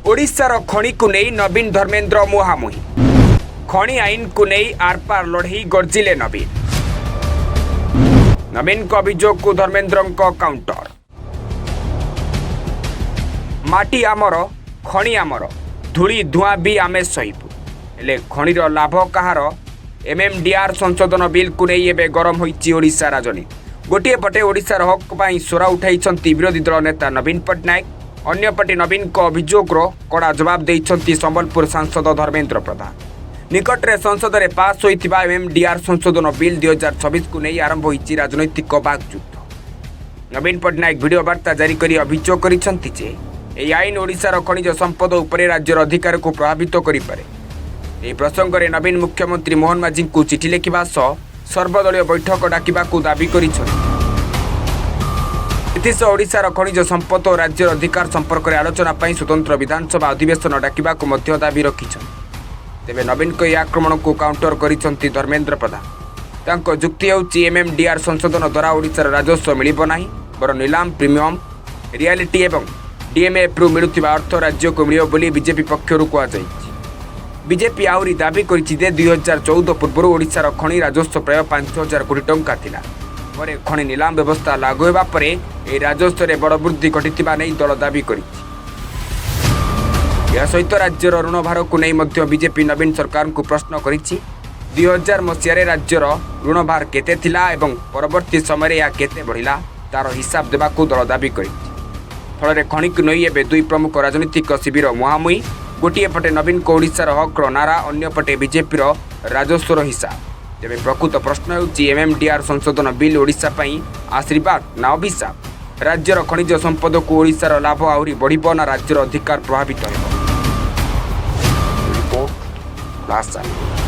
ओडिशार खणी को नहीं नवीन धर्मेंद्र मुहामुही खणी आईन को नहीं आरपार लड़ई गर्जिले नवीन को अभियोग को धर्मेंद्र काउंटर। माटी आमर खणी आमर धूली धुआं भी आमे सहीबू हेले खणीर लाभ कहार एमएमडीआर संशोधन बिल को नहीं एवं गरम होईची ओडिशा राजनीति। गोटे पटे ओडिशार हक पर स्वर उठाई विरोधी दल नेता नवीन पट्टनायक अन्यपटे नवीन को अभियोगर कड़ा जवाब देइछंती संबलपुर सांसद धर्मेंद्र प्रधान। निकटरे संसद में पास होइतिबा एमएमडीआर संशोधन बिल 2026 को नहीं आरंभ होईची राजनैतिक बाकयुद्ध। नवीन पट्टनायक वीडियो वार्ता जारी करी अभियोग करिसंती जे एही आईन ओडिशार खनिज संपद उपरे राज्यर अधिकार को प्रभावित करिपारे। एही प्रसंग में नवीन मुख्यमंत्री मोहन माझी को चिठी लिखिबा सह सर्वदलीय बैठक डाकिबाकू दाबी करिसंती। एथिसह ओडिशार खनिज संपद और राज्यर अधिकार संपर्क में आलोचना पर स्वतंत्र विधानसभा अधिवेशन डाकिबाकू मध्य दाबी रखिछन। तेबे नवीन को यह आक्रमण को काउंटर करिसंती धर्मेंद्र प्रधान। तांको जुक्ति हेउची एमएमडीआर संशोधन द्वारा ओडिशार राजस्व मिलिबो नाही बर नीलाम प्रीमियम रियलिटी एवं डीएमएफ रु मिलुथिबा अर्थ राज्य को मिलियो बोली बीजेपी पक्षरु कुआ जायछि। बीजेपी आहुरी दाबी करिछि जे 2014 पूर्व ओडिशार खणी राजस्व प्राय 5000 कोटी टंका थिला। परे खणी नीलाम व्यवस्था लागू हेबा परे ए राजस्व रे बड़ वृद्धि घटिथिबा नै दल दाबी करिछि। या सहित राज्यर ऋण भार को नहीं मध्य बीजेपी नवीन सरकार को प्रश्न करिछि। 2000 मसीह राज्यर ऋण भार केते थिला एवं परवर्ती समय या केते बढ़िला तार हिसाब देबाकू दल दाबी करिछि। फल खणी को नहीं एवं दुई प्रमुख राजनीतिक शिविर मुहामुही। गोटे पटे नवीन को ओडिशार हक्र नारा अन्य पटे बीजेपी राजस्वर हिसाब। तेज प्रकृत प्रश्न होउछि एमएमडीआर संशोधन बिल ओडिशा पई आशीर्वाद ना अभिशाप। राज्यर खनिज संपद को ओडिशार लाभ आहुरी बढ़िबो ना राज्यर अधिकार प्रभावित हेबो। Report last.